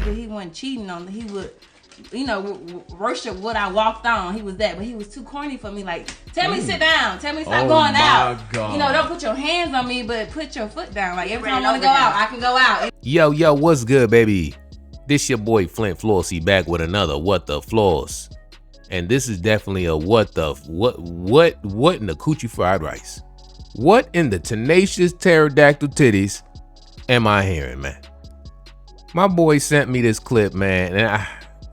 nigga, he wasn't cheating on me. He would, you know, worship what I walked on. He was that, but he was too corny for me. Like, tell me sit down. Tell me stop going out. God. You know, don't put your hands on me, but put your foot down. Like, every time I want to go out, I can go out. Yo, what's good, baby? This your boy Flint Flossy back with another What the Floss. And this is definitely a what in the coochie fried rice? What in the tenacious pterodactyl titties am I hearing, man? My boy sent me this clip, man, and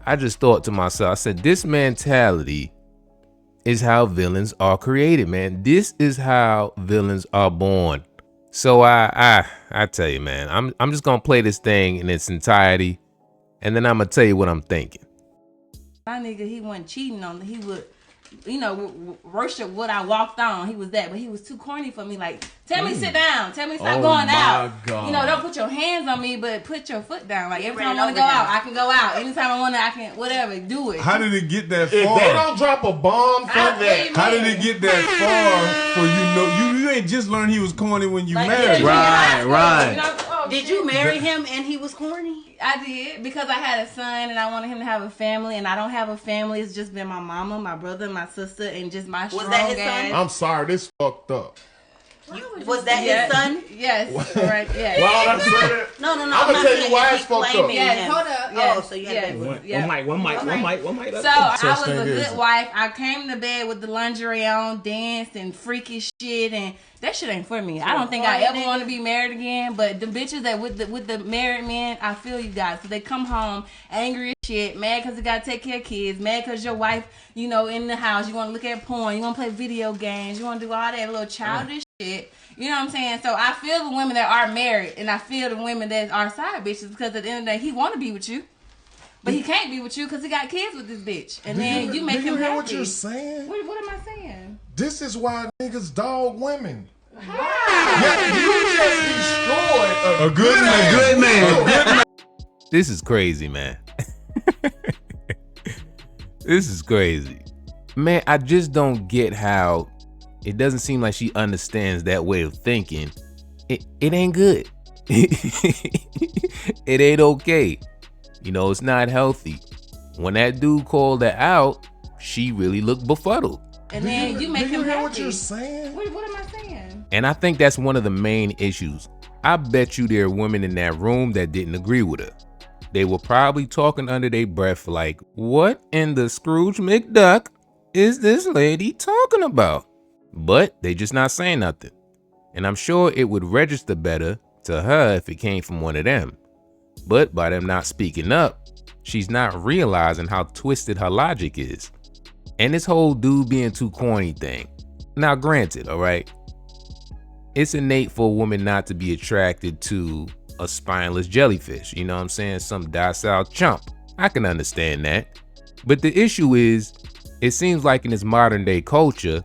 I just thought to myself, I said, this mentality is how villains are created, man. This is how villains are born. So I tell you, man, I'm just gonna play this thing in its entirety, and then I'm gonna tell you what I'm thinking. My nigga, he wasn't cheating on me. He would, you know, worship what I walked on. He was that, but he was too corny for me. Like, tell me sit down. Tell me stop going out. God. You know, don't put your hands on me, but put your foot down. Like, every time I want to go out, I can go out. Anytime I want to, I can, whatever, do it. How did it get that far? If they don't drop a bomb for that. How did it get that far for you ain't just learned he was corny when you married. Right. You know, did you marry him and he was corny? I did, because I had a son and I wanted him to have a family, and I don't have a family. It's just been my mama, my brother, my sister, and just my strong that his ass. son? I'm sorry, this fucked up. Was that his son? Yes. Right. Yes. Why would I say that? No. I'm gonna tell you why it's fucked up. Yes. Hold up. Yes. Oh, so you had One mic. So I was a good wife. I came to bed with the lingerie on, danced and freaky shit, and that shit ain't for me. I don't think I ever want to be married again. But the bitches that with the married men, I feel you guys. So they come home angry as shit, mad because they gotta take care of kids, mad because your wife, you know, in the house. You want to look at porn, you want to play video games, you want to do all that little childish shit. You know what I'm saying? So I feel the women that are married, and I feel the women that are side bitches, because at the end of the day, he want to be with you, but he can't be with you because he got kids with this bitch, and then you make him happy. Do you hear what you're saying? What am I saying? This is why niggas dog women. How? You just destroyed a good man. This is crazy, man. This is crazy. Man, I just don't get how it doesn't seem like she understands that way of thinking. It ain't good. It ain't okay. You know, it's not healthy. When that dude called her out, she really looked befuddled. And then you make him happy. Do you hear what you're saying? What am I saying? And I think that's one of the main issues. I bet you there are women in that room that didn't agree with her. They were probably talking under their breath like, what in the Scrooge McDuck is this lady talking about? But they just not saying nothing. And I'm sure it would register better to her if it came from one of them. But by them not speaking up, she's not realizing how twisted her logic is. And this whole dude being too corny thing. Now granted, all right, it's innate for a woman not to be attracted to a spineless jellyfish. You know what I'm saying? Some docile chump. I can understand that. But the issue is, it seems like in this modern day culture,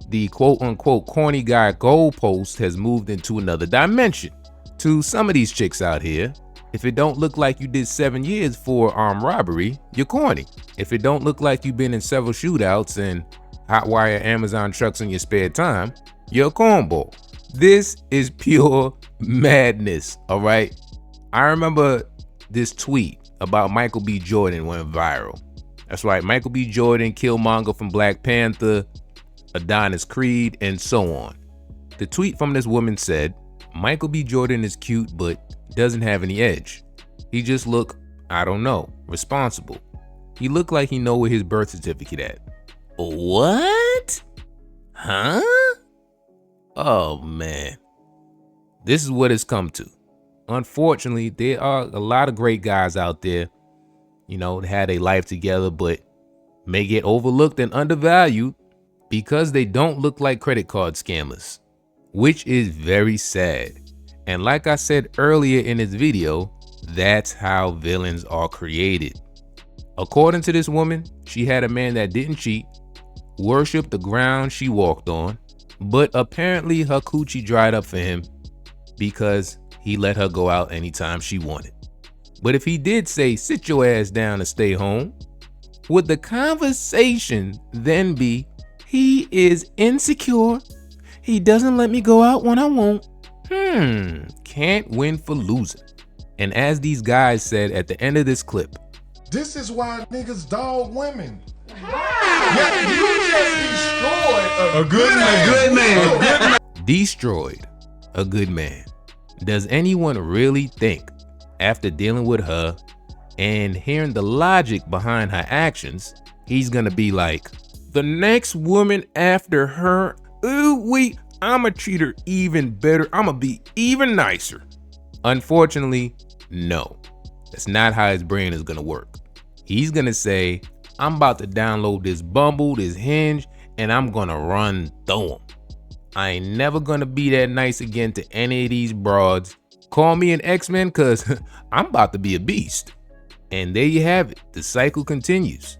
the quote-unquote corny guy goalpost has moved into another dimension. To some of these chicks out here, if it don't look like you did 7 years for armed robbery, you're corny. If it don't look like you've been in several shootouts and hotwire Amazon trucks in your spare time, you're a cornball. This is pure madness, all right? I remember this tweet about Michael B. Jordan went viral. That's right, Michael B. Jordan, Killmonger from Black Panther, Adonis Creed, and so on. The tweet from this woman said, Michael B. Jordan is cute, but doesn't have any edge. He just look, I don't know, responsible. He look like he know where his birth certificate at. What? Huh? Oh man. This is what it's come to. Unfortunately, there are a lot of great guys out there, you know, that had a life together, but may get overlooked and undervalued because they don't look like credit card scammers, which is very sad. And like I said earlier in this video, that's how villains are created. According to this woman, she had a man that didn't cheat, worshiped the ground she walked on, but apparently her coochie dried up for him because he let her go out anytime she wanted. But if he did say, sit your ass down and stay home, would the conversation then be, he is insecure, he doesn't let me go out when I want? Can't win for losing. And as these guys said at the end of this clip, this is why niggas dog women. Yeah, you just destroyed a good man. destroyed a good man. Does anyone really think, after dealing with her and hearing the logic behind her actions, he's gonna be like, the next woman after her, ooh, I'ma treat her even better, I'ma be even nicer? Unfortunately, no. That's not how his brain is gonna work. He's gonna say, I'm about to download this Bumble, this Hinge, and I'm gonna run through them. I ain't never gonna be that nice again to any of these broads. Call me an X-Men, cause I'm about to be a beast. And there you have it, the cycle continues.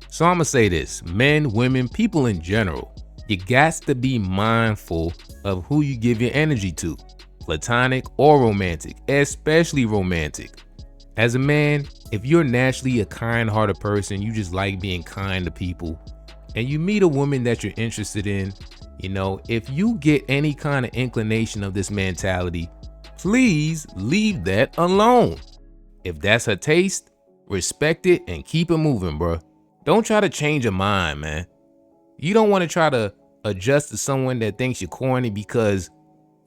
So I'ma say this, men, women, people in general, you got to be mindful of who you give your energy to, platonic or romantic, especially romantic. As a man, if you're naturally a kind-hearted person, you just like being kind to people, and you meet a woman that you're interested in, you know, if you get any kind of inclination of this mentality, please leave that alone. If that's her taste, respect it and keep it moving, bro. Don't try to change your mind, man. You don't want to try to adjust to someone that thinks you're corny because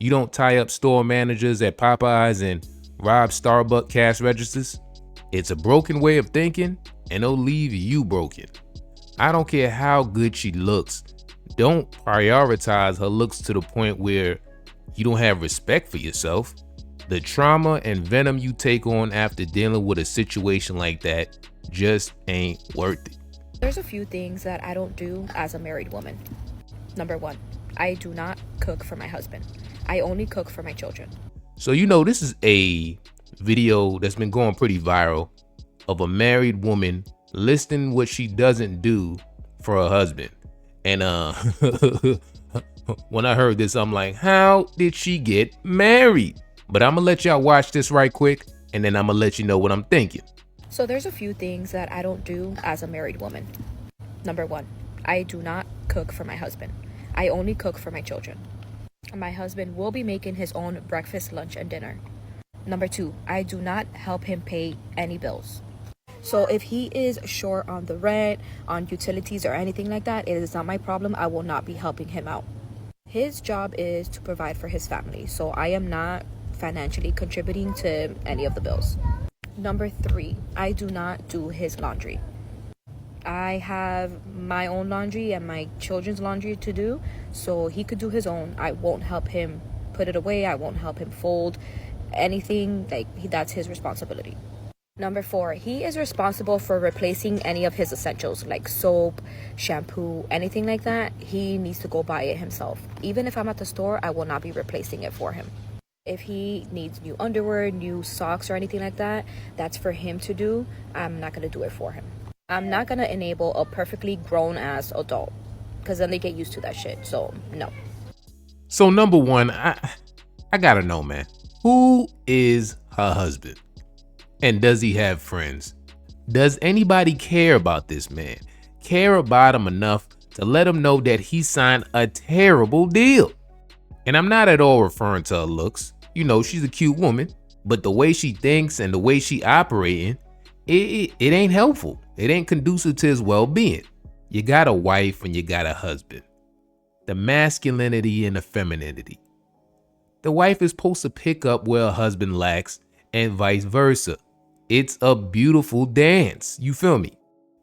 you don't tie up store managers at Popeyes and rob Starbucks cash registers. It's a broken way of thinking, and it'll leave you broken. I don't care how good she looks. Don't prioritize her looks to the point where you don't have respect for yourself. The trauma and venom you take on after dealing with a situation like that just ain't worth it. There's a few things that I don't do as a married woman. Number 1, I do not cook for my husband. I only cook for my children. So, you know, this is a video that's been going pretty viral of a married woman listing what she doesn't do for her husband. And when I heard this, I'm like, how did she get married? But I'm gonna let y'all watch this right quick, and then I'm gonna let you know what I'm thinking. So there's a few things that I don't do as a married woman. Number 1, I do not cook for my husband. I only cook for my children. My husband will be making his own breakfast, lunch, and dinner. Number 2, I do not help him pay any bills. So if he is short on the rent, on utilities, or anything like that, it is not my problem. I will not be helping him out. His job is to provide for his family, so I am not financially contributing to any of the bills. Number 3, I do not do his laundry. I have my own laundry and my children's laundry to do, so he could do his own. I won't help him put it away. I won't help him fold anything. That's his responsibility. Number 4, he is responsible for replacing any of his essentials like soap, shampoo, anything like that. He needs to go buy it himself. Even if I'm at the store, I will not be replacing it for him. If he needs new underwear, new socks, or anything like that, that's for him to do. I'm not going to do it for him. I'm not going to enable a perfectly grown-ass adult because then they get used to that shit. So, no. So, number 1, I gotta know, man. Who is her husband? And does he have friends? Does anybody care about this man? Care about him enough to let him know that he signed a terrible deal? And I'm not at all referring to her looks. You know, she's a cute woman, but the way she thinks and the way she operating, it ain't helpful. It ain't conducive to his well-being. You got a wife and you got a husband. The masculinity and the femininity. The wife is supposed to pick up where her husband lacks and vice versa. It's a beautiful dance, you feel me?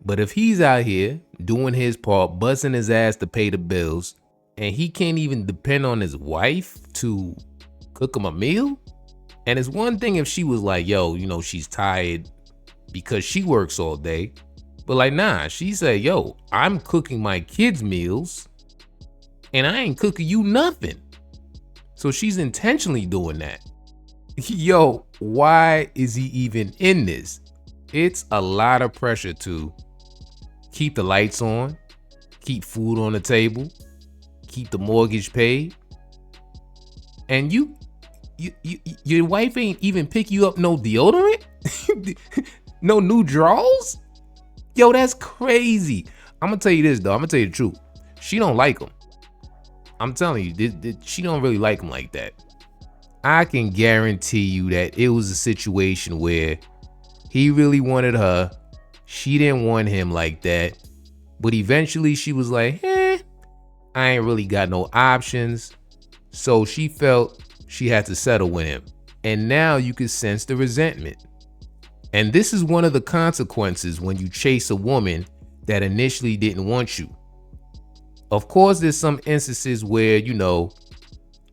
But if he's out here doing his part, busting his ass to pay the bills, and he can't even depend on his wife to cook him a meal? And it's one thing if she was like, yo, you know, she's tired because she works all day. But like, nah, she said, yo, I'm cooking my kids' meals and I ain't cooking you nothing. So she's intentionally doing that. Yo, why is he even in this? It's a lot of pressure to keep the lights on, keep food on the table, keep the mortgage paid. And your wife ain't even pick you up no deodorant? No new drawers? Yo, that's crazy. I'm gonna tell you this though, I'm gonna tell you the truth. She don't like him. I'm telling you, she don't really like him like that. I can guarantee you that it was a situation where he really wanted her. She didn't want him like that. But eventually she was like, I ain't really got no options. So she felt she had to settle with him. And now you can sense the resentment. And this is one of the consequences when you chase a woman that initially didn't want you. Of course, there's some instances where,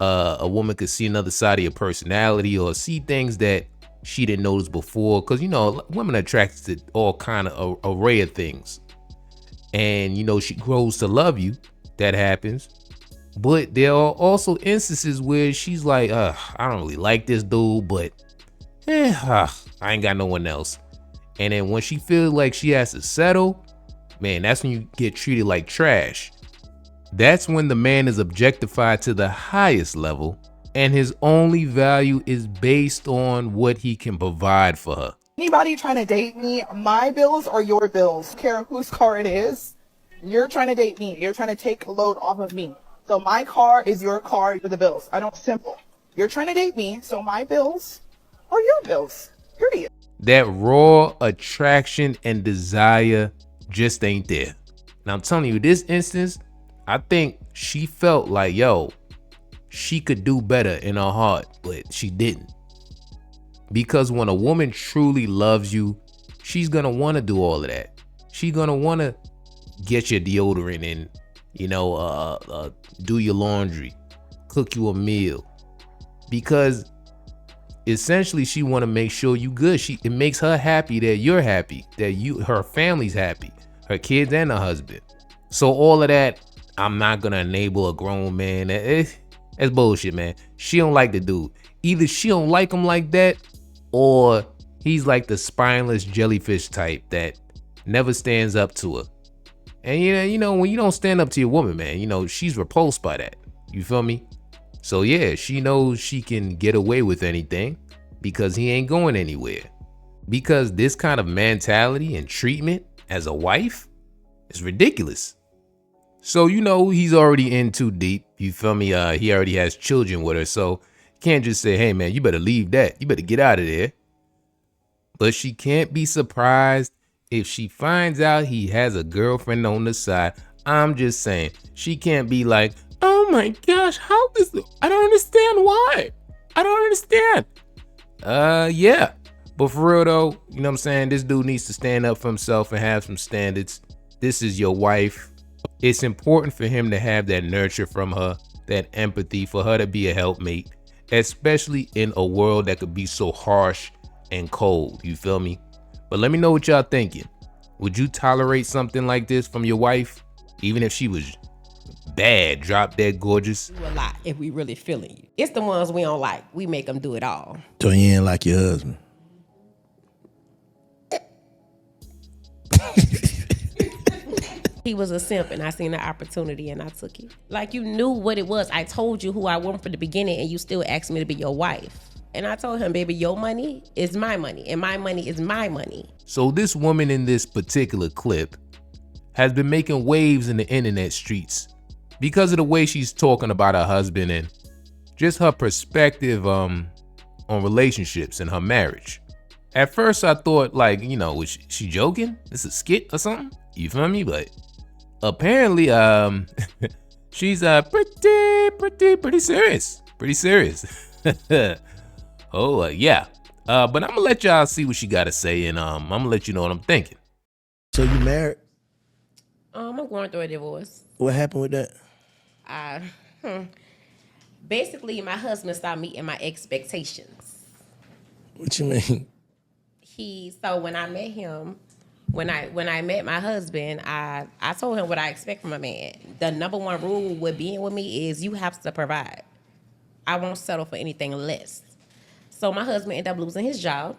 a woman could see another side of your personality or see things that she didn't notice before. Because, women are attracted to all kind of array of things. And, she grows to love you. That happens. But there are also instances where she's like, I don't really like this dude, but I ain't got no one else. And then when she feels like she has to settle, man, that's when you get treated like trash. That's when the man is objectified to the highest level, and his only value is based on what he can provide for her. Anybody trying to date me, my bills or your bills, I don't care whose car it is, you're trying to date me. You're trying to take a load off of me. So my car is your car for the bills. I don't simple. You're trying to date me, so my bills are your bills. Period. That raw attraction and desire just ain't there. Now I'm telling you, this instance, I think she felt like, she could do better in her heart, but she didn't. Because when a woman truly loves you, she's gonna want to do all of that. She's gonna want to get your deodorant and, do your laundry, cook you a meal. Because essentially she want to make sure you good. It makes her happy that you're happy, that her family's happy, her kids and her husband. So all of that, I'm not gonna enable a grown man. That's bullshit, man. She don't like the dude. Either she don't like him like that, or he's like the spineless jellyfish type that never stands up to her. And when you don't stand up to your woman, man, she's repulsed by that. You feel me? So yeah, she knows she can get away with anything because he ain't going anywhere. Because this kind of mentality and treatment as a wife is ridiculous. So he's already in too deep. You feel me? He already has children with her, so you can't just say, hey man, you better leave that. You better get out of there. But she can't be surprised if she finds out he has a girlfriend on the side. I'm just saying, she can't be like, oh my gosh, I don't understand why. I don't understand. Yeah. But for real though, you know what I'm saying? This dude needs to stand up for himself and have some standards. This is your wife. It's important for him to have that nurture from her, that empathy, for her to be a helpmate, especially in a world that could be so harsh and cold. You feel me? But let me know what y'all thinking. Would you tolerate something like this from your wife, even if she was bad, drop dead gorgeous? Do a lot if we really feeling you. It's the ones we don't like. We make them do it all. So you ain't like your husband? He was a simp and I seen an opportunity and I took it. Like, you knew what it was. I told you who I was from the beginning and you still asked me to be your wife. And I told him, baby, your money is my money and my money is my money. So this woman in this particular clip has been making waves in the internet streets because of the way she's talking about her husband and just her perspective on relationships and her marriage. At first I thought, like, was she joking? This is a skit or something? You feel me? But apparently she's pretty serious. Pretty serious. Yeah. But I'm gonna let y'all see what she gotta say, and I'm gonna let you know what I'm thinking. So you married? I'm going through a divorce. What happened with that? Basically, my husband stopped meeting my expectations. What you mean? So when I met him, when I met my husband, I told him what I expect from a man. The number one rule with being with me is you have to provide. I won't settle for anything less. So my husband ended up losing his job.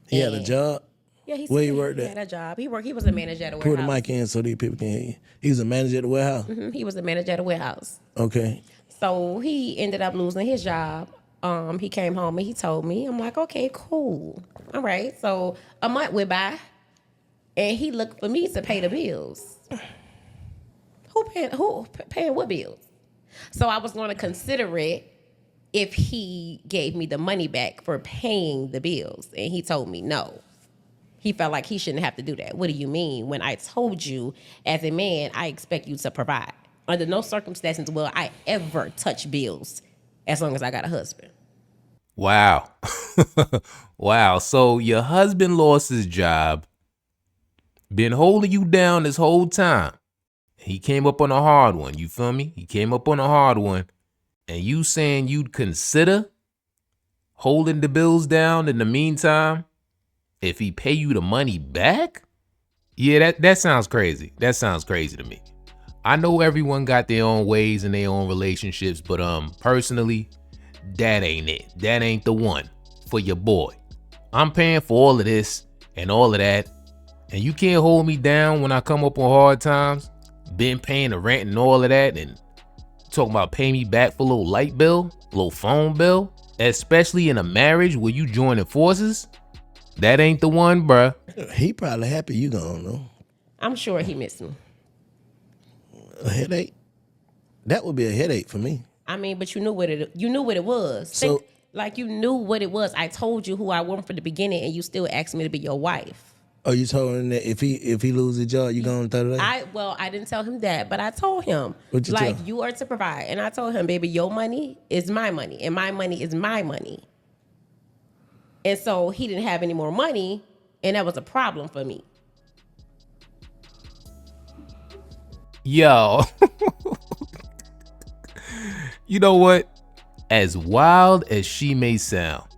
He had a job? Yeah, where he worked at? He had a job. He was a manager at a Put warehouse. the mic in so these people can hear you. He was a manager at the warehouse? Mm-hmm. He was a manager at a warehouse. Okay. So he ended up losing his job. He came home and he told me. I'm like, okay, cool. All right. So a month went by and he looked for me to pay the bills. Who paying what bills? So I was going to consider it if he gave me the money back for paying the bills. And he told me no. He felt like he shouldn't have to do that. What do you mean? When I told you, as a man, I expect you to provide. Under no circumstances will I ever touch bills as long as I got a husband. Wow. Wow. So your husband lost his job, been holding you down this whole time. He came up on a hard one. You feel me? He came up on a hard one. And you saying you'd consider holding the bills down in the meantime if he pay you the money back? Yeah, that sounds crazy. That sounds crazy to me. I know everyone got their own ways and their own relationships, but personally, that ain't it. That ain't the one for your boy. I'm paying for all of this and all of that, and you can't hold me down when I come up on hard times. Been paying the rent and all of that, and talking about pay me back for a little light bill, a little phone bill, especially in a marriage where you joining forces. That ain't the one, bruh. He probably happy you gone, though. I'm sure he missed me. A headache? That would be a headache for me. I mean, but you knew what it was. So, like you knew what it was. I told you who I was from the beginning, and you still asked me to be your wife. Oh, you told him that if he lose his job, you gonna throw it out? I didn't tell him that, but I told him What'd you tell? you are to provide, and I told him, baby, your money is my money, and my money is my money. And so he didn't have any more money, and that was a problem for me. Yo. You know what? As wild as she may sound,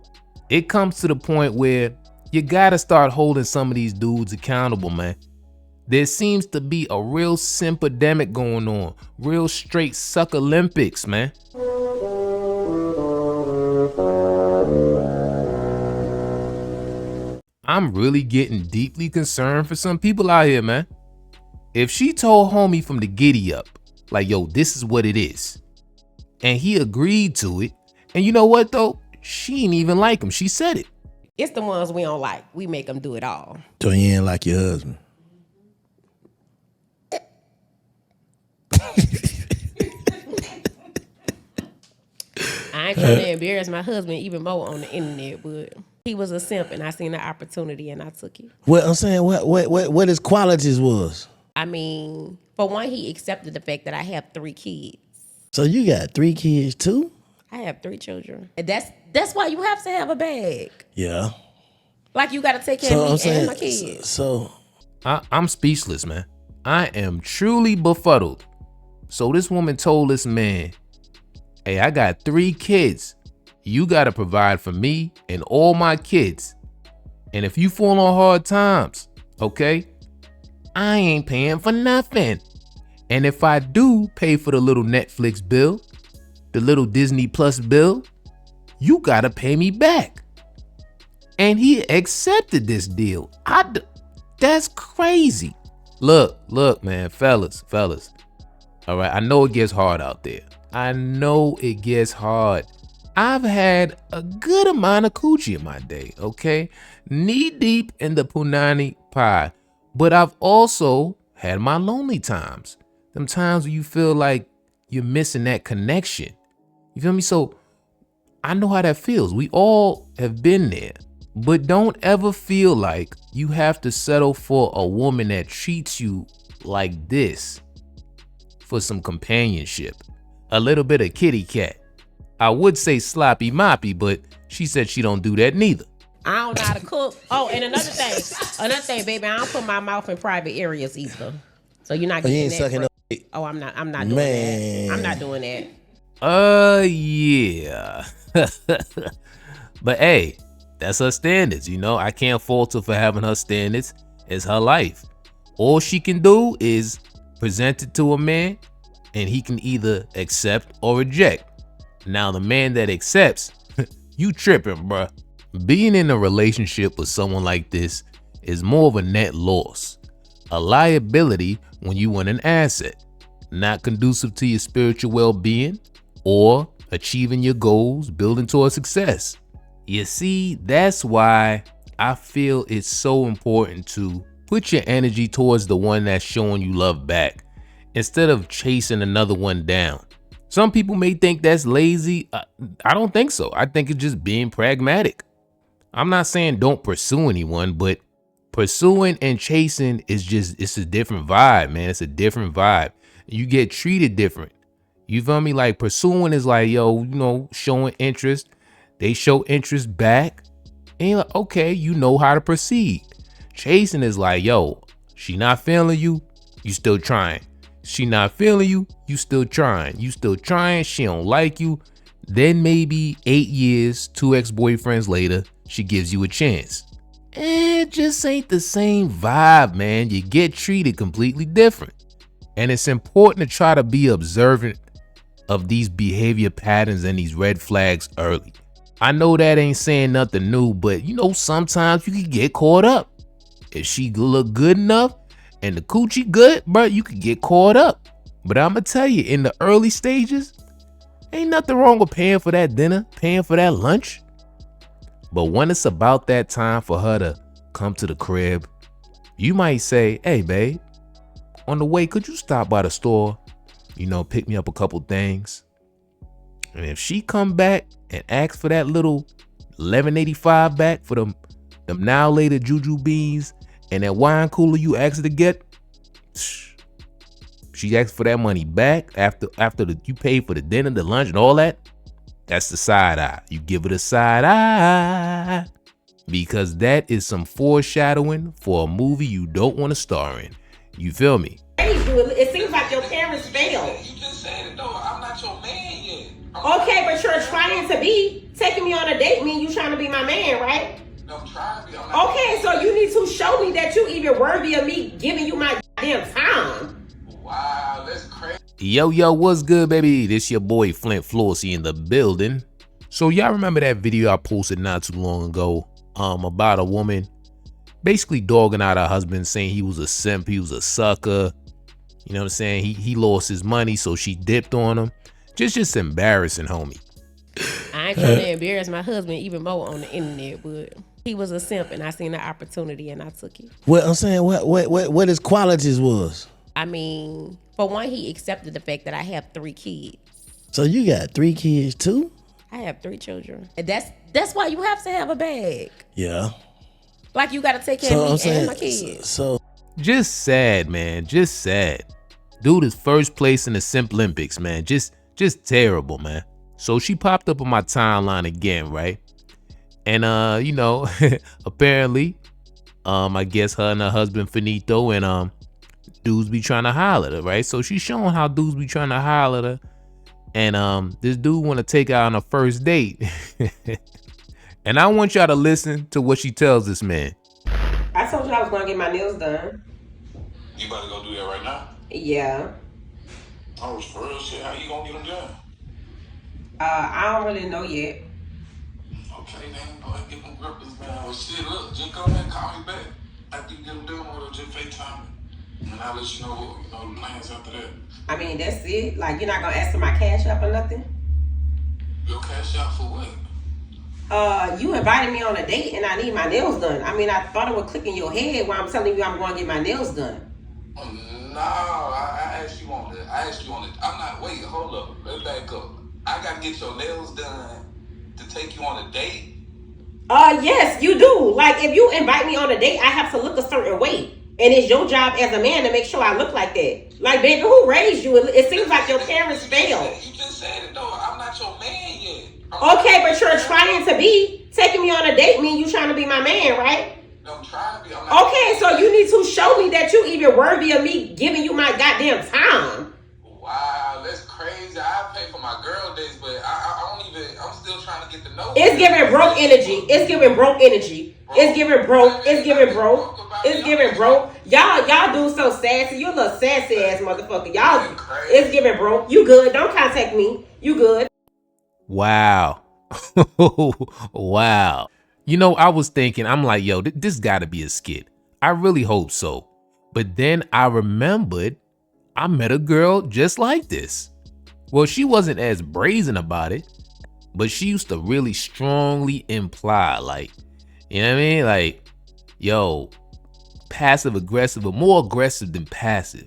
it comes to the point where you gotta start holding some of these dudes accountable, man. There seems to be a real simp-epidemic going on. Real straight suck Olympics, man. I'm really getting deeply concerned for some people out here, man. If she told homie from the giddy up, like, yo, this is what it is, and he agreed to it, and you know what, though? She ain't even like him. She said it. It's the ones we don't like. We make them do it all. So you ain't like your husband? I ain't trying to embarrass my husband even more on the internet, but he was a simp, and I seen the opportunity, and I took it. Well, I'm saying what his qualities was. I mean, for one, he accepted the fact that I have 3 kids. So you got 3 kids too? I have 3 children. And that's why you have to have a bag. Yeah. Like you got to take care of me and my kids. So I'm speechless, man. I am truly befuddled. So this woman told this man, hey, I got 3 kids. You got to provide for me and all my kids. And if you fall on hard times, okay, I ain't paying for nothing. And if I do pay for the little Netflix bill, the little Disney Plus bill, you got to pay me back. And he accepted this deal. That's crazy. Look, man, fellas. All right, I know it gets hard out there. I know it gets hard. I've had a good amount of coochie in my day, okay? Knee deep in the punani pie. But I've also had my lonely times. Them times where you feel like you're missing that connection. You feel me? So I know how that feels. We all have been there. But don't ever feel like you have to settle for a woman that treats you like this for some companionship. A little bit of kitty cat. I would say sloppy moppy, but she said she don't do that neither. I don't know how to cook. Oh, and another thing, baby, I don't put my mouth in private areas either. So you're not getting that. Oh, I'm not doing that. I'm not doing that. Yeah. But hey, that's her standards, you know. I can't fault her for having her standards. It's her life. All she can do is present it to a man, and he can either accept or reject. Now, the man that accepts, you tripping, bruh. Being in a relationship with someone like this is more of a net loss. A liability when you want an asset. Not conducive to your spiritual well-being or achieving your goals, building towards success. You see, that's why I feel it's so important to put your energy towards the one that's showing you love back instead of chasing another one down. Some people may think that's lazy. I don't think so. I think it's just being pragmatic. I'm not saying don't pursue anyone, but pursuing and chasing it's a different vibe, man. It's a different vibe. You get treated different. You feel me? Like pursuing is like, yo, you know, showing interest. They show interest back. And you're like, okay, you know how to proceed. Chasing is like, yo, she not feeling you, you still trying. She not feeling you, you still trying. You still trying, she don't like you. Then maybe 8 years, 2 ex-boyfriends later, she gives you a chance. It just ain't the same vibe, man. You get treated completely different. And it's important to try to be observant of these behavior patterns and these red flags early. I know that ain't saying nothing new, but you know, sometimes you can get caught up. If she look good enough and the coochie good, bro, you could get caught up. But I'ma tell you, in the early stages, ain't nothing wrong with paying for that dinner, paying for that lunch. But when it's about that time for her to come to the crib, you might say, hey, babe, on the way, could you stop by the store, you know, pick me up a couple things? And if she come back and ask for that little $11.85 back for them now later juju beans and that wine cooler you asked her to get, she asked for that money back after you paid for the dinner, the lunch, and all that. That's the side eye. You give it a side eye because that is some foreshadowing for a movie you don't want to star in. You feel me? It seems like your parents failed. You just said it though. I'm not your man yet. Okay, but you're trying to be. Taking me on a date mean you trying to be my man, right? No, I'm trying to be. Okay, so you need to show me that you even worthy of me giving you my damn time. Wow, that's crazy. Yo, what's good, baby? This your boy Flint Flossie in the building. So y'all remember that video I posted not too long ago about a woman basically dogging out her husband, saying he was a simp, he was a sucker. You know what I'm saying? He lost his money, so she dipped on him. Just embarrassing, homie. I ain't trying to embarrass my husband even more on the internet, but he was a simp and I seen the opportunity and I took it. Well, I'm saying what his qualities was. I mean, for one, he accepted the fact that I have 3 kids. So you got 3 kids too? I have 3 children. And that's why you have to have a bag. Yeah. Like you gotta take care of me and my kids. So just sad, man. Just sad. Dude is first place in the Simp Olympics, man. Just terrible, man. So she popped up on my timeline again, right? And you know, apparently, I guess her and her husband Finito and dudes be trying to holler at her, right? So she's showing how dudes be trying to holler at her. And this dude want to take her on a first date. And I want y'all to listen to what she tells this man. I told you I was gonna get my nails done. You about to go do that right now? Yeah. Oh, for real shit. How you gonna get them done? I don't really know yet. Okay, then go ahead and get them grippers, man. Well, shit, look, just go ahead and call me back after you get them done, or just FaceTime me, and I'll let you know, the plans after that. I mean, that's it. Like, you're not gonna ask for my cash app or nothing? Your cash out for what? You invited me on a date and I need my nails done. I mean, I thought it would click in your head while I'm telling you I'm going to get my nails done. No, I asked you on that. I'm not, wait, hold up. Let's back up. I got to get your nails done to take you on a date? Yes, you do. Like, if you invite me on a date, I have to look a certain way. And it's your job as a man to make sure I look like that. Like, baby, who raised you? It seems like your parents failed. You just said it, though. I'm not your man yet. Okay, but you're trying to be. Taking me on a date mean you trying to be my man, right? No, I'm trying to be. I'm not okay, so you need to show me that you even worthy of me giving you my goddamn time. Wow, that's crazy. I pay for my girl days, but I don't even, I'm still trying to get to know It's giving broke energy. It's giving broke energy. It's giving broke. It's giving broke. It's giving broke. Y'all do so sassy. You a little sassy ass motherfucker. Y'all, it's giving broke. You good. Don't contact me. You good. Wow. Wow. You know, I was thinking, I'm like, yo, this gotta be a skit. I really hope so. But then I remembered I met a girl just like this. Well, she wasn't as brazen about it, but she used to really strongly imply, like, you know what I mean? Like, passive aggressive, but more aggressive than passive.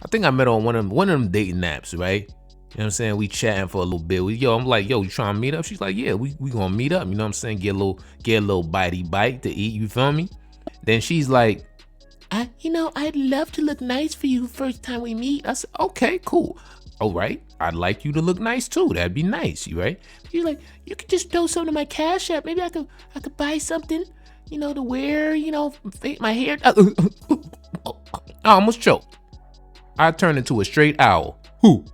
I think I met her on one of them dating apps, right? know what I'm saying? We chatting for a little bit. I'm like, yo, you trying to meet up? She's like, yeah, we gonna meet up. You know what I'm saying? Get a little bitey bite to eat. You feel me? Then she's like, I'd love to look nice for you first time we meet. I said, okay, cool. All right, I'd like you to look nice too. That'd be nice, right? She's like, you could just throw some to my Cash App. Maybe I could buy something, to wear, my hair. I almost choked. I turned into a straight owl. Who?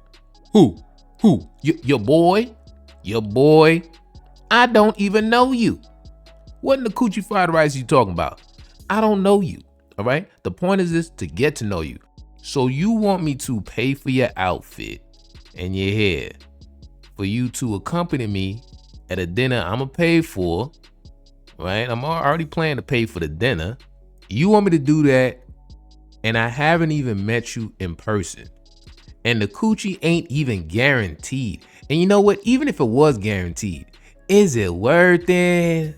Your boy? I don't even know you. What in the coochie fried rice you talking about? I don't know you. All right. The point is this, to get to know you. So you want me to pay for your outfit and your hair for you to accompany me at a dinner I'm gonna pay for, right? I'm already planning to pay for the dinner. You want me to do that, and I haven't even met you in person. And the coochie ain't even guaranteed. And you know what? Even if it was guaranteed, is it worth it?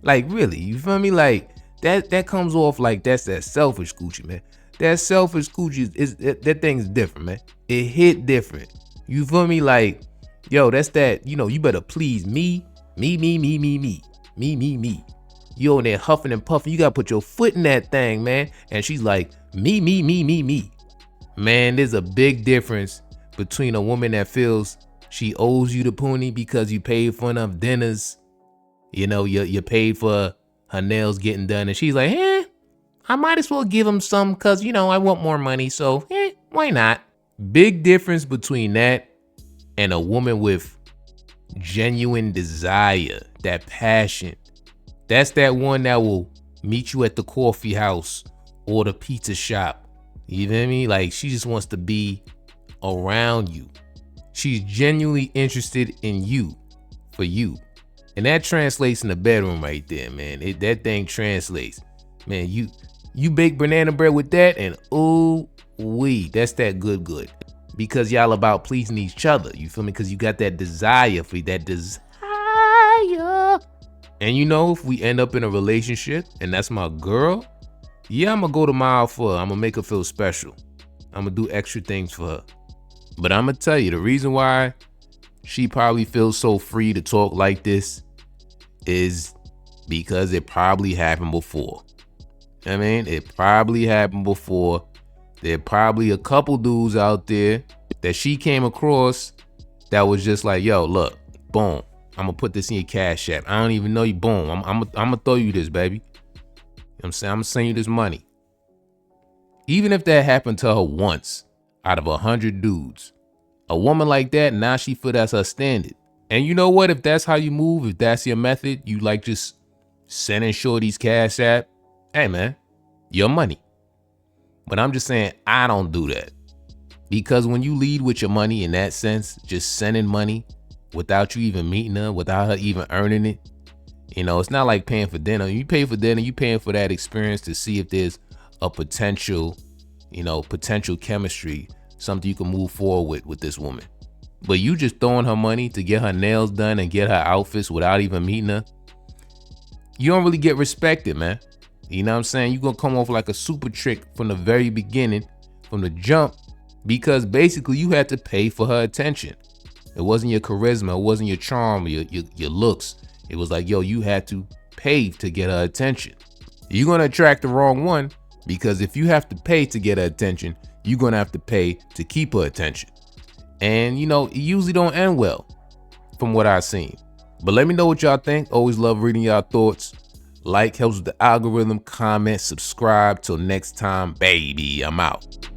Like, really, you feel me? Like, that comes off like that's that selfish coochie, man. That selfish coochie that thing's different, man. It hit different. You feel me? Like, yo, that's that, you better please me. You on there huffing and puffing. You gotta put your foot in that thing, man. And she's like, me. Man, there's a big difference between a woman that feels she owes you the poonie because you paid for enough dinners. You paid for her nails getting done, and she's like, I might as well give him some because, I want more money, so why not? Big difference between that and a woman with genuine desire, that passion. That's that one that will meet you at the coffee house or the pizza shop. You feel me? Like, she just wants to be around you. She's genuinely interested in you, for you. And that translates in the bedroom right there, man. That thing translates. Man, you bake banana bread with that, and that's that good. Because y'all about pleasing each other. You feel me? Because you got that desire for that desire. And if we end up in a relationship and that's my girl, yeah, I'm gonna go the mile for her. I'm gonna make her feel special. I'm gonna do extra things for her. But I'm gonna tell you, the reason why she probably feels so free to talk like this is because it probably happened before. It probably happened before. There are probably a couple dudes out there that she came across that was just like, yo, look, boom, I'm gonna put this in your Cash App. I don't even know you, boom, I'm gonna throw you this, baby. You know what I'm saying? I'm gonna send you this money. Even if that happened to her once out of 100 dudes, a woman like that, now she feel that's her standard. And you know what? If that's how you move, if that's your method, you like just sending shorties Cash App, hey man, your money. But I'm just saying, I don't do that. Because when you lead with your money in that sense, just sending money without you even meeting her, without her even earning it, it's not like paying for dinner. You pay for dinner, you paying for that experience to see if there's a potential chemistry, something you can move forward with this woman. But you just throwing her money to get her nails done and get her outfits without even meeting her, you don't really get respected, man. You know what I'm saying? You're going to come off like a super trick from the very beginning, from the jump, because basically you had to pay for her attention. It wasn't your charisma, it wasn't your charm, your looks. It was like, yo, you had to pay to get her attention. You're going to attract the wrong one, because if you have to pay to get her attention, you're going to have to pay to keep her attention. And, it usually don't end well from what I've seen. But let me know what y'all think. Always love reading y'all thoughts. Like helps with the algorithm, comment, subscribe. Till next time, baby, I'm out.